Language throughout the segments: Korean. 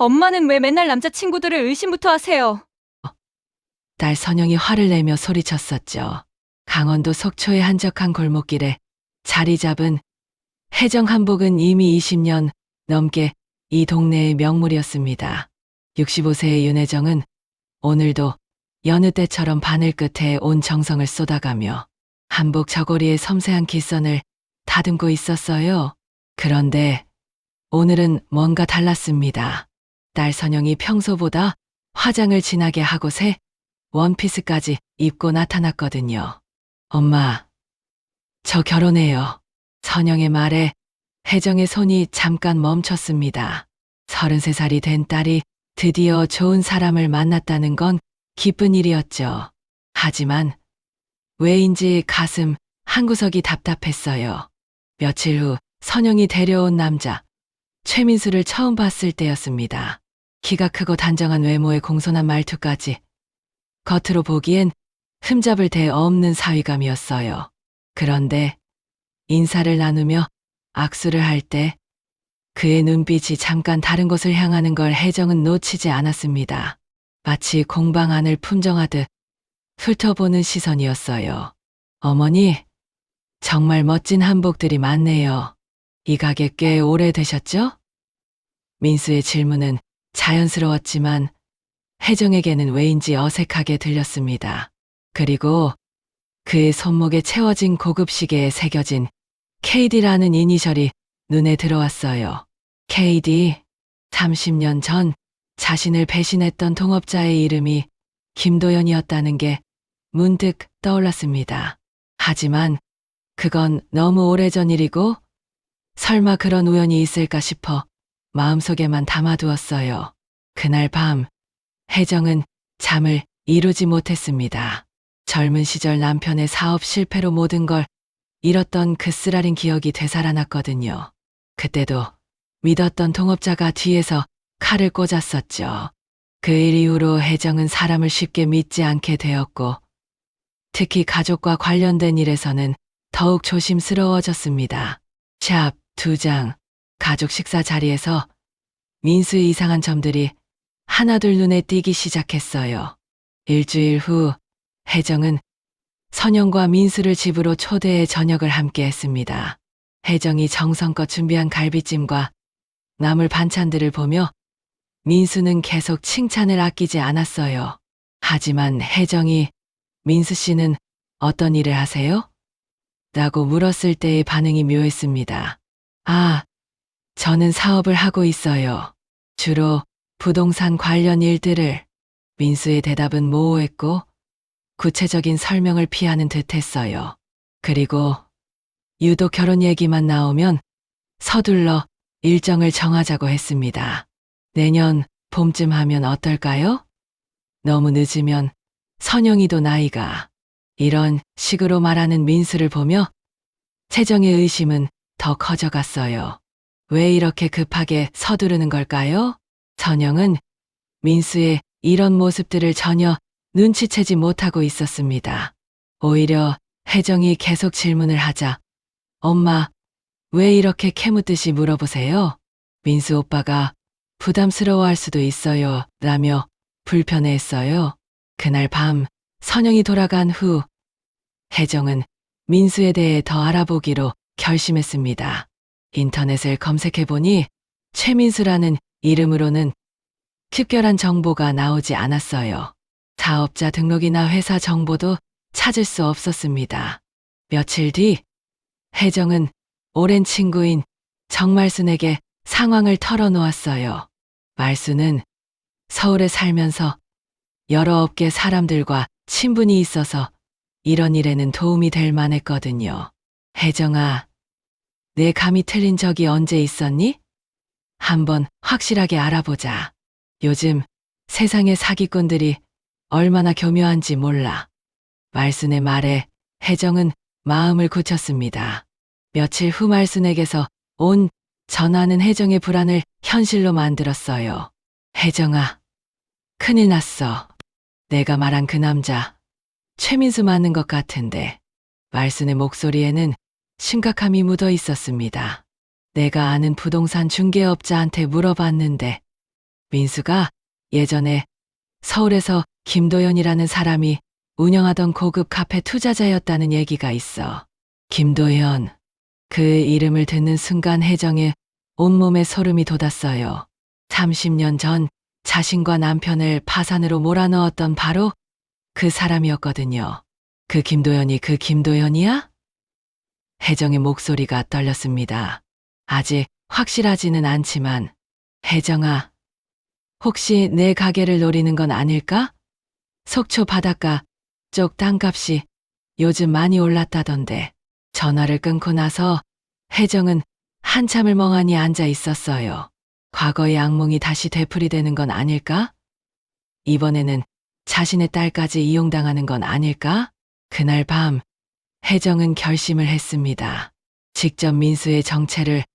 엄마는 왜 맨날 남자친구들을 의심부터 하세요? 딸 선영이 화를 내며 소리쳤었죠. 강원도 속초의 한적한 골목길에 자리 잡은 혜정 한복은 이미 20년 넘게 이 동네의 명물이었습니다. 65세의 윤혜정은 오늘도 여느 때처럼 바늘 끝에 온 정성을 쏟아가며 한복 저고리의 섬세한 기선을 다듬고 있었어요. 그런데 오늘은 뭔가 달랐습니다. 딸 선영이 평소보다 화장을 진하게 하고 새 원피스까지 입고 나타났거든요. 엄마, 저 결혼해요. 선영의 말에 혜정의 손이 잠깐 멈췄습니다. 33살이 된 딸이 드디어 좋은 사람을 만났다는 건 기쁜 일이었죠. 하지만 왜인지 가슴 한구석이 답답했어요. 며칠 후 선영이 데려온 남자 최민수를 처음 봤을 때였습니다. 키가 크고 단정한 외모에 공손한 말투까지 겉으로 보기엔 흠잡을 데 없는 사위감이었어요. 그런데 인사를 나누며 악수를 할 때 그의 눈빛이 잠깐 다른 곳을 향하는 걸 혜정은 놓치지 않았습니다. 마치 공방 안을 품정하듯 훑어보는 시선이었어요. 어머니, 정말 멋진 한복들이 많네요. 이 가게 꽤 오래되셨죠? 민수의 질문은 자연스러웠지만 혜정에게는 왜인지 어색하게 들렸습니다. 그리고 그의 손목에 채워진 고급 시계에 새겨진 KD라는 이니셜이 눈에 들어왔어요. KD, 30년 전 자신을 배신했던 동업자의 이름이 김도연이었다는 게 문득 떠올랐습니다. 하지만 그건 너무 오래전 일이고 설마 그런 우연이 있을까 싶어 마음속에만 담아두었어요. 그날 밤 혜정은 잠을 이루지 못했습니다. 젊은 시절 남편의 사업 실패로 모든 걸 잃었던 그 쓰라린 기억이 되살아났거든요. 그때도 믿었던 동업자가 뒤에서 칼을 꽂았었죠. 그 일 이후로 혜정은 사람을 쉽게 믿지 않게 되었고 특히 가족과 관련된 일에서는 더욱 조심스러워졌습니다. 샵 2장 가족 식사 자리에서 민수의 이상한 점들이 하나둘 눈에 띄기 시작했어요. 일주일 후 혜정은 선영과 민수를 집으로 초대해 저녁을 함께 했습니다. 혜정이 정성껏 준비한 갈비찜과 나물 반찬들을 보며 민수는 계속 칭찬을 아끼지 않았어요. 하지만 혜정이 민수 씨는 어떤 일을 하세요? 라고 물었을 때의 반응이 묘했습니다. 아, 저는 사업을 하고 있어요. 주로 부동산 관련 일들을. 민수의 대답은 모호했고 구체적인 설명을 피하는 듯 했어요. 그리고 유독 결혼 얘기만 나오면 서둘러 일정을 정하자고 했습니다. 내년 봄쯤 하면 어떨까요? 너무 늦으면 선영이도 나이가. 이런 식으로 말하는 민수를 보며 채정의 의심은 더 커져갔어요. 왜 이렇게 급하게 서두르는 걸까요? 선영은 민수의 이런 모습들을 전혀 눈치채지 못하고 있었습니다. 오히려 혜정이 계속 질문을 하자 엄마, 왜 이렇게 캐묻듯이 물어보세요? 민수 오빠가 부담스러워할 수도 있어요 라며 불편해했어요. 그날 밤 선영이 돌아간 후 혜정은 민수에 대해 더 알아보기로 결심했습니다. 인터넷을 검색해보니 최민수라는 이름으로는 특별한 정보가 나오지 않았어요. 사업자 등록이나 회사 정보도 찾을 수 없었습니다. 며칠 뒤 혜정은 오랜 친구인 정말순에게 상황을 털어놓았어요. 말순은 서울에 살면서 여러 업계 사람들과 친분이 있어서 이런 일에는 도움이 될 만했거든요. 혜정아, 내 감이 틀린 적이 언제 있었니? 한번 확실하게 알아보자. 요즘 세상의 사기꾼들이 얼마나 교묘한지 몰라. 말순의 말에 혜정은 마음을 굳혔습니다. 며칠 후 말순에게서 온 전화는 혜정의 불안을 현실로 만들었어요. 혜정아, 큰일 났어. 내가 말한 그 남자, 최민수 맞는 것 같은데. 말순의 목소리에는 심각함이 묻어 있었습니다. 내가 아는 부동산 중개업자한테 물어봤는데 민수가 예전에 서울에서 김도연이라는 사람이 운영하던 고급 카페 투자자였다는 얘기가 있어. 김도연. 그 이름을 듣는 순간 혜정의 온몸에 소름이 돋았어요. 30년 전 자신과 남편을 파산으로 몰아넣었던 바로 그 사람이었거든요. 그 김도연이 그 김도연이야? 혜정의 목소리가 떨렸습니다. 아직 확실하지는 않지만, 혜정아, 혹시 내 가게를 노리는 건 아닐까? 속초 바닷가 쪽 땅값이 요즘 많이 올랐다던데. 전화를 끊고 나서 혜정은 한참을 멍하니 앉아 있었어요. 과거의 악몽이 다시 되풀이되는 건 아닐까? 이번에는 자신의 딸까지 이용당하는 건 아닐까? 그날 밤 혜정은 결심을 했습니다. 직접 민수의 정체를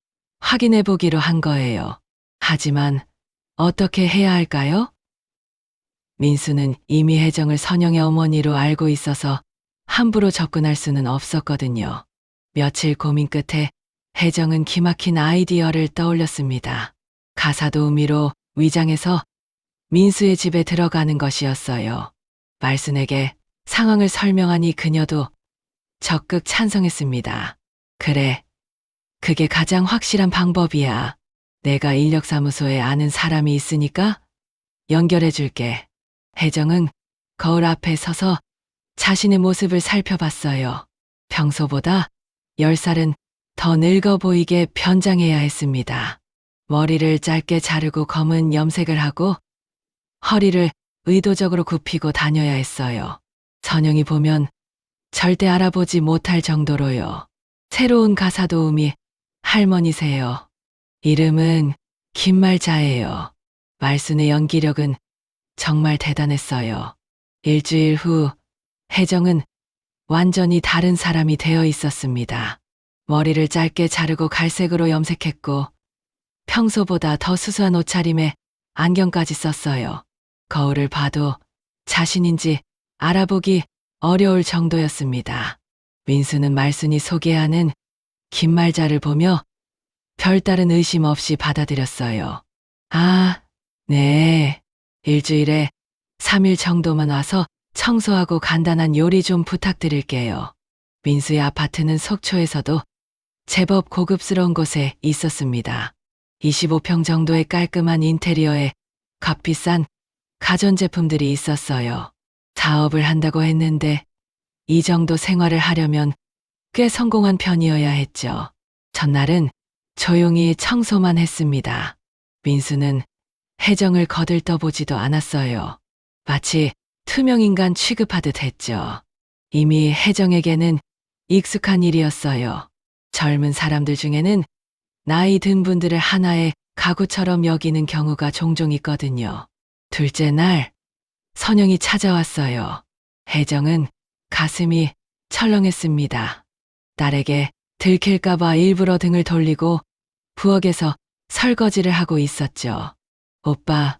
확인해 보기로 한 거예요. 하지만 어떻게 해야 할까요? 민수는 이미 혜정을 선영의 어머니로 알고 있어서 함부로 접근할 수는 없었거든요. 며칠 고민 끝에 혜정은 기막힌 아이디어를 떠올렸습니다. 가사도우미로 위장해서 민수의 집에 들어가는 것이었어요. 말순에게 상황을 설명하니 그녀도 적극 찬성했습니다. 그래, 그게 가장 확실한 방법이야. 내가 인력사무소에 아는 사람이 있으니까 연결해 줄게. 혜정은 거울 앞에 서서 자신의 모습을 살펴봤어요. 평소보다 10살은 더 늙어 보이게 변장해야 했습니다. 머리를 짧게 자르고 검은 염색을 하고 허리를 의도적으로 굽히고 다녀야 했어요. 선영이 보면 절대 알아보지 못할 정도로요. 새로운 가사도우미 할머니세요. 이름은 김말자예요. 말순의 연기력은 정말 대단했어요. 일주일 후 혜정은 완전히 다른 사람이 되어 있었습니다. 머리를 짧게 자르고 갈색으로 염색했고 평소보다 더 수수한 옷차림에 안경까지 썼어요. 거울을 봐도 자신인지 알아보기 어려울 정도였습니다. 민수는 말순이 소개하는 김말자를 보며 별다른 의심 없이 받아들였어요. 아, 네. 일주일에 3일 정도만 와서 청소하고 간단한 요리 좀 부탁드릴게요. 민수의 아파트는 속초에서도 제법 고급스러운 곳에 있었습니다. 25평 정도의 깔끔한 인테리어에 값비싼 가전제품들이 있었어요. 사업을 한다고 했는데 이 정도 생활을 하려면 꽤 성공한 편이어야 했죠. 첫날은 조용히 청소만 했습니다. 민수는 혜정을 거들떠보지도 않았어요. 마치 투명인간 취급하듯 했죠. 이미 혜정에게는 익숙한 일이었어요. 젊은 사람들 중에는 나이 든 분들을 하나의 가구처럼 여기는 경우가 종종 있거든요. 둘째 날, 선영이 찾아왔어요. 혜정은 가슴이 철렁했습니다. 딸에게 들킬까봐 일부러 등을 돌리고 부엌에서 설거지를 하고 있었죠. 오빠,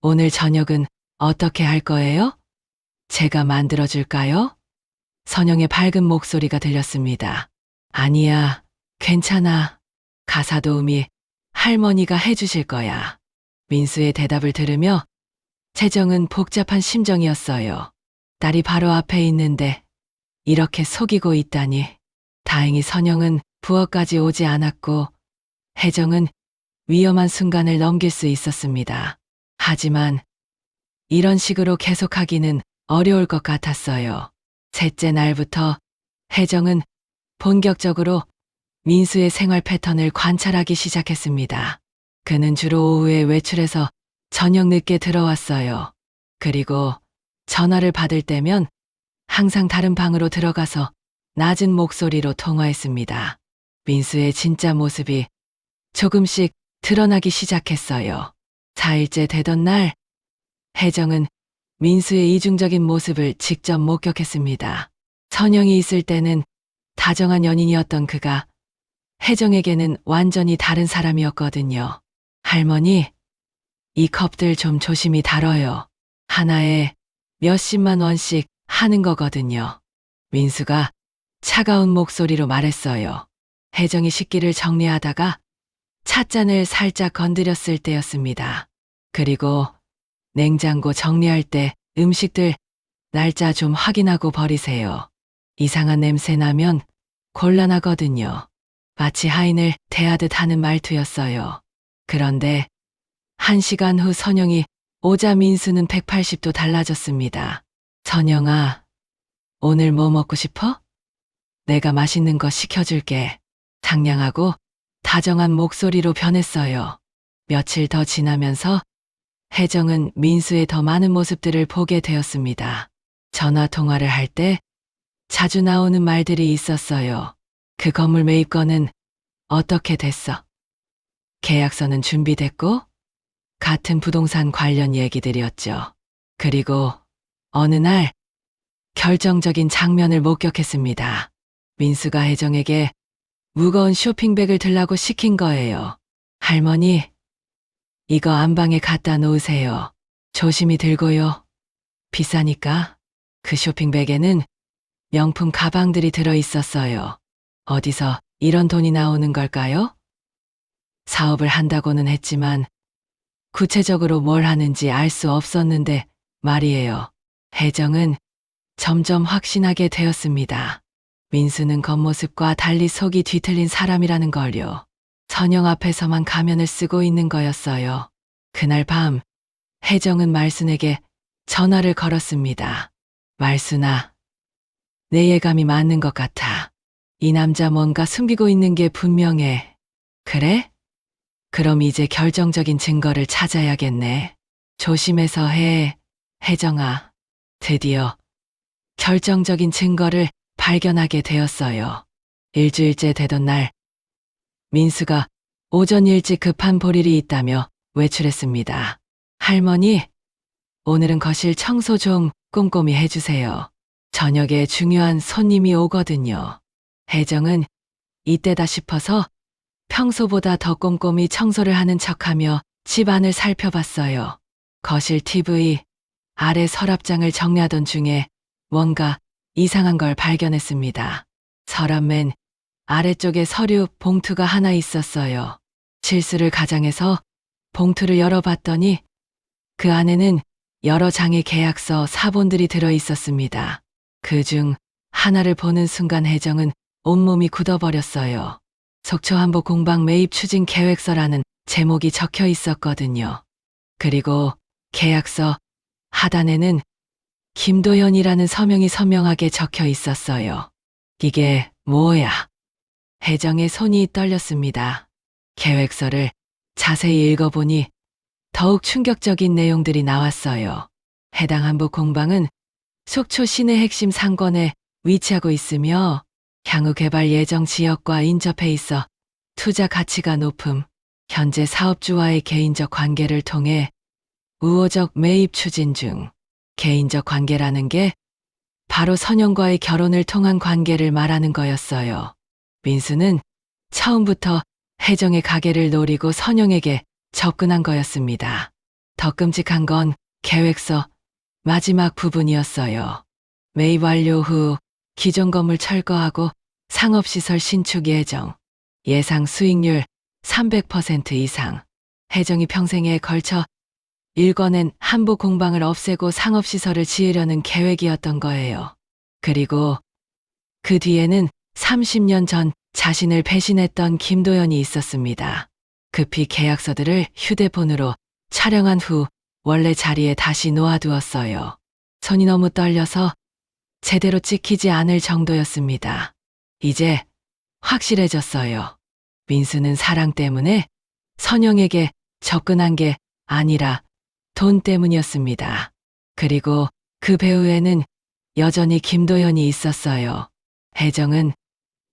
오늘 저녁은 어떻게 할 거예요? 제가 만들어줄까요? 선영의 밝은 목소리가 들렸습니다. 아니야, 괜찮아. 가사도우미 할머니가 해주실 거야. 민수의 대답을 들으며 혜정은 복잡한 심정이었어요. 딸이 바로 앞에 있는데 이렇게 속이고 있다니. 다행히 선영은 부엌까지 오지 않았고 혜정은 위험한 순간을 넘길 수 있었습니다. 하지만 이런 식으로 계속하기는 어려울 것 같았어요. 셋째 날부터 혜정은 본격적으로 민수의 생활 패턴을 관찰하기 시작했습니다. 그는 주로 오후에 외출해서 저녁 늦게 들어왔어요. 그리고 전화를 받을 때면 항상 다른 방으로 들어가서 낮은 목소리로 통화했습니다. 민수의 진짜 모습이 조금씩 드러나기 시작했어요. 4일째 되던 날, 혜정은 민수의 이중적인 모습을 직접 목격했습니다. 선영이 있을 때는 다정한 연인이었던 그가 혜정에게는 완전히 다른 사람이었거든요. 할머니, 이 컵들 좀 조심히 다뤄요. 하나에 몇십만 원씩 하는 거거든요. 민수가 차가운 목소리로 말했어요. 혜정이 식기를 정리하다가 찻잔을 살짝 건드렸을 때였습니다. 그리고 냉장고 정리할 때 음식들 날짜 좀 확인하고 버리세요. 이상한 냄새 나면 곤란하거든요. 마치 하인을 대하듯 하는 말투였어요. 그런데 1시간 후 선영이 오자 민수는 180도 달라졌습니다. 선영아, 오늘 뭐 먹고 싶어? 내가 맛있는 거 시켜줄게. 상냥하고 다정한 목소리로 변했어요. 며칠 더 지나면서 혜정은 민수의 더 많은 모습들을 보게 되었습니다. 전화 통화를 할 때 자주 나오는 말들이 있었어요. 그 건물 매입건은 어떻게 됐어? 계약서는 준비됐고? 같은 부동산 관련 얘기들이었죠. 그리고 어느 날 결정적인 장면을 목격했습니다. 민수가 혜정에게 무거운 쇼핑백을 들라고 시킨 거예요. 할머니, 이거 안방에 갖다 놓으세요. 조심히 들고요. 비싸니까. 그 쇼핑백에는 명품 가방들이 들어 있었어요. 어디서 이런 돈이 나오는 걸까요? 사업을 한다고는 했지만 구체적으로 뭘 하는지 알 수 없었는데 말이에요. 혜정은 점점 확신하게 되었습니다. 민수는 겉모습과 달리 속이 뒤틀린 사람이라는 걸요. 선영 앞에서만 가면을 쓰고 있는 거였어요. 그날 밤 혜정은 말순에게 전화를 걸었습니다. 말순아, 내 예감이 맞는 것 같아. 이 남자 뭔가 숨기고 있는 게 분명해. 그래? 그럼 이제 결정적인 증거를 찾아야겠네. 조심해서 해, 혜정아. 드디어 결정적인 증거를 발견하게 되었어요. 일주일째 되던 날, 민수가 오전 일찍 급한 볼일이 있다며 외출했습니다. 할머니, 오늘은 거실 청소 좀 꼼꼼히 해주세요. 저녁에 중요한 손님이 오거든요. 혜정은 이때다 싶어서 평소보다 더 꼼꼼히 청소를 하는 척하며 집안을 살펴봤어요. 거실 TV 아래 서랍장을 정리하던 중에 뭔가 이상한 걸 발견했습니다. 서랍 맨 아래쪽에 서류 봉투가 하나 있었어요. 실수를 가장해서 봉투를 열어봤더니 그 안에는 여러 장의 계약서 사본들이 들어 있었습니다. 그중 하나를 보는 순간 혜정은 온몸이 굳어버렸어요. 속초한복 공방 매입 추진 계획서라는 제목이 적혀 있었거든요. 그리고 계약서 하단에는 김도현이라는 서명이 선명하게 적혀 있었어요. 이게 뭐야? 혜정의 손이 떨렸습니다. 계획서를 자세히 읽어보니 더욱 충격적인 내용들이 나왔어요. 해당 한복 공방은 속초 시내 핵심 상권에 위치하고 있으며 향후 개발 예정 지역과 인접해 있어 투자 가치가 높음, 현재 사업주와의 개인적 관계를 통해 우호적 매입 추진 중. 개인적 관계라는 게 바로 선영과의 결혼을 통한 관계를 말하는 거였어요. 민수는 처음부터 혜정의 가게를 노리고 선영에게 접근한 거였습니다. 더 끔찍한 건 계획서 마지막 부분이었어요. 매입 완료 후 기존 건물 철거하고 상업시설 신축 예정, 예상 수익률 300% 이상, 혜정이 평생에 걸쳐 일궈낸 한복 공방을 없애고 상업시설을 지으려는 계획이었던 거예요. 그리고 그 뒤에는 30년 전 자신을 배신했던 김도연이 있었습니다. 급히 계약서들을 휴대폰으로 촬영한 후 원래 자리에 다시 놓아두었어요. 손이 너무 떨려서 제대로 찍히지 않을 정도였습니다. 이제 확실해졌어요. 민수는 사랑 때문에 선영에게 접근한 게 아니라 돈 때문이었습니다. 그리고 그 배후에는 여전히 김도현이 있었어요. 혜정은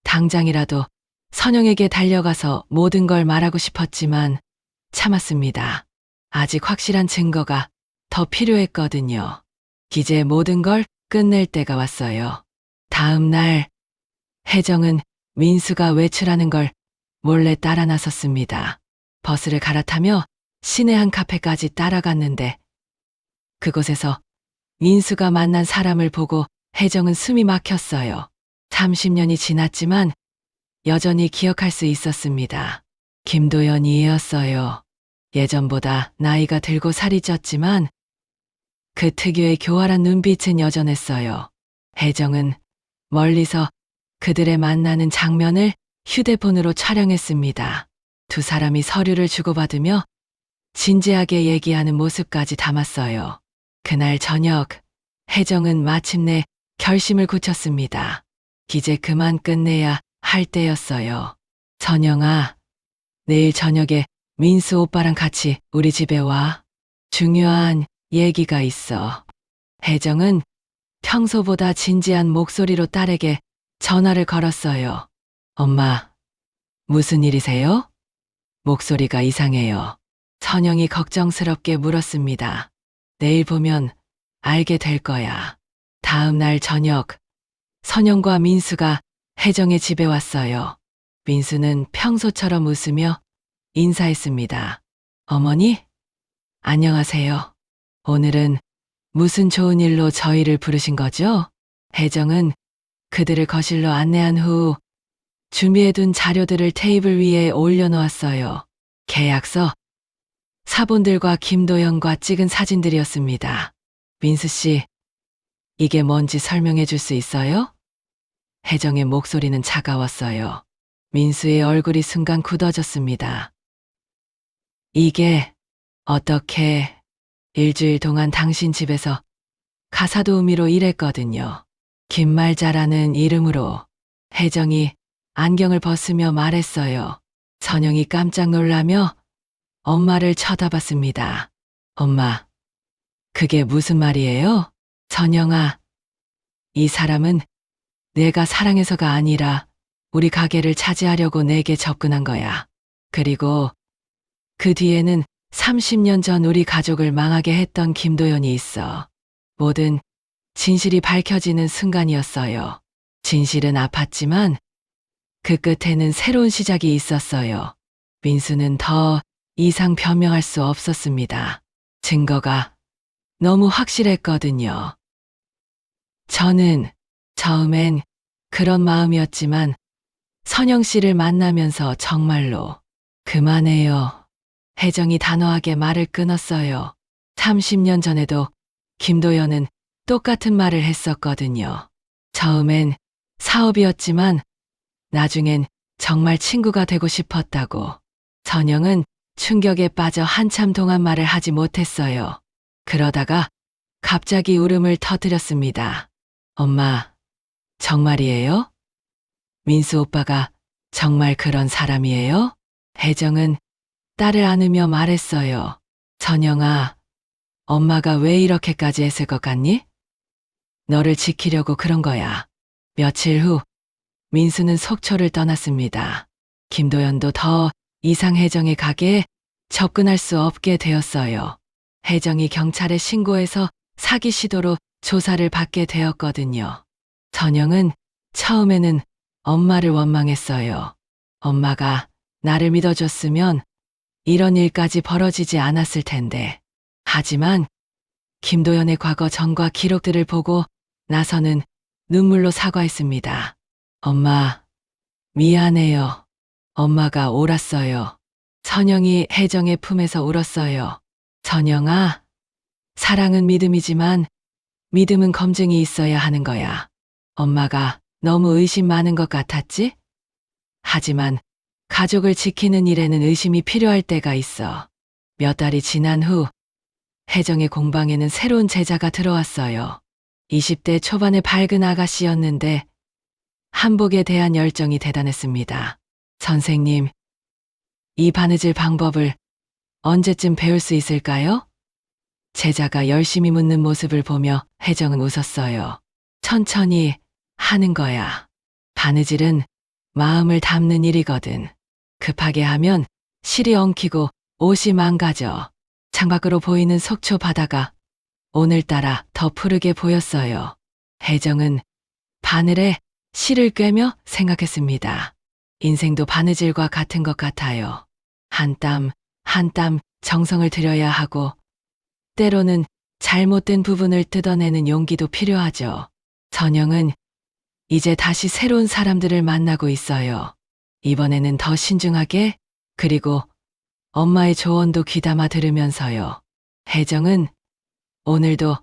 당장이라도 선영에게 달려가서 모든 걸 말하고 싶었지만 참았습니다. 아직 확실한 증거가 더 필요했거든요. 이제 모든 걸 끝낼 때가 왔어요. 다음 날 혜정은 민수가 외출하는 걸 몰래 따라 나섰습니다. 버스를 갈아타며 시내 한 카페까지 따라갔는데 그곳에서 민수가 만난 사람을 보고 혜정은 숨이 막혔어요. 30년이 지났지만 여전히 기억할 수 있었습니다. 김도연이었어요. 예전보다 나이가 들고 살이 쪘지만 그 특유의 교활한 눈빛은 여전했어요. 혜정은 멀리서 그들의 만나는 장면을 휴대폰으로 촬영했습니다. 두 사람이 서류를 주고받으며 진지하게 얘기하는 모습까지 담았어요. 그날 저녁, 혜정은 마침내 결심을 굳혔습니다. 이제 그만 끝내야 할 때였어요. 선영아, 내일 저녁에 민수 오빠랑 같이 우리 집에 와. 중요한 얘기가 있어. 혜정은 평소보다 진지한 목소리로 딸에게 전화를 걸었어요. 엄마, 무슨 일이세요? 목소리가 이상해요. 선영이 걱정스럽게 물었습니다. 내일 보면 알게 될 거야. 다음 날 저녁, 선영과 민수가 혜정의 집에 왔어요. 민수는 평소처럼 웃으며 인사했습니다. 어머니, 안녕하세요. 오늘은 무슨 좋은 일로 저희를 부르신 거죠? 혜정은 그들을 거실로 안내한 후 준비해둔 자료들을 테이블 위에 올려놓았어요. 계약서, 사본들과 김도영과 찍은 사진들이었습니다. 민수 씨, 이게 뭔지 설명해 줄 수 있어요? 혜정의 목소리는 차가웠어요. 민수의 얼굴이 순간 굳어졌습니다. 이게 어떻게 일주일 동안 당신 집에서 가사도우미로 일했거든요. 김말자라는 이름으로. 혜정이 안경을 벗으며 말했어요. 선영이 깜짝 놀라며 엄마를 쳐다봤습니다. 엄마, 그게 무슨 말이에요? 선영아, 이 사람은 내가 사랑해서가 아니라 우리 가게를 차지하려고 내게 접근한 거야. 그리고 그 뒤에는 30년 전 우리 가족을 망하게 했던 김도연이 있어. 모든 진실이 밝혀지는 순간이었어요. 진실은 아팠지만 그 끝에는 새로운 시작이 있었어요. 민수는 더 이상 변명할 수 없었습니다. 증거가 너무 확실했거든요. 저는 처음엔 그런 마음이었지만 선영 씨를 만나면서 정말로 그만해요. 혜정이 단호하게 말을 끊었어요. 30년 전에도 김도연은 똑같은 말을 했었거든요. 처음엔 사업이었지만 나중엔 정말 친구가 되고 싶었다고. 선영은 충격에 빠져 한참 동안 말을 하지 못했어요. 그러다가 갑자기 울음을 터뜨렸습니다. 엄마, 정말이에요? 민수 오빠가 정말 그런 사람이에요? 혜정은 딸을 안으며 말했어요. 선영아, 엄마가 왜 이렇게까지 했을 것 같니? 너를 지키려고 그런 거야. 며칠 후 민수는 속초를 떠났습니다. 김도연도 더 이상 혜정의 가게에 접근할 수 없게 되었어요. 혜정이 경찰에 신고해서 사기 시도로 조사를 받게 되었거든요. 선영은 처음에는 엄마를 원망했어요. 엄마가 나를 믿어줬으면 이런 일까지 벌어지지 않았을 텐데. 하지만 김도연의 과거 전과 기록들을 보고 나서는 눈물로 사과했습니다. 엄마, 미안해요. 엄마가 옳았어요. 선영이 혜정의 품에서 울었어요. 선영아, 사랑은 믿음이지만 믿음은 검증이 있어야 하는 거야. 엄마가 너무 의심 많은 것 같았지? 하지만 가족을 지키는 일에는 의심이 필요할 때가 있어. 몇 달이 지난 후 혜정의 공방에는 새로운 제자가 들어왔어요. 20대 초반의 밝은 아가씨였는데 한복에 대한 열정이 대단했습니다. 선생님, 이 바느질 방법을 언제쯤 배울 수 있을까요? 제자가 열심히 묻는 모습을 보며 혜정은 웃었어요. 천천히 하는 거야. 바느질은 마음을 담는 일이거든. 급하게 하면 실이 엉키고 옷이 망가져. 창밖으로 보이는 속초 바다가 오늘따라 더 푸르게 보였어요. 혜정은 바늘에 실을 꿰며 생각했습니다. 인생도 바느질과 같은 것 같아요. 한 땀 한 땀 정성을 들여야 하고 때로는 잘못된 부분을 뜯어내는 용기도 필요하죠. 선영은 이제 다시 새로운 사람들을 만나고 있어요. 이번에는 더 신중하게, 그리고 엄마의 조언도 귀담아 들으면서요. 혜정은 오늘도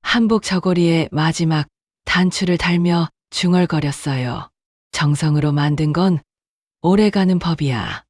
한복 저고리에 마지막 단추를 달며 중얼거렸어요. 정성으로 만든 건 오래가는 법이야.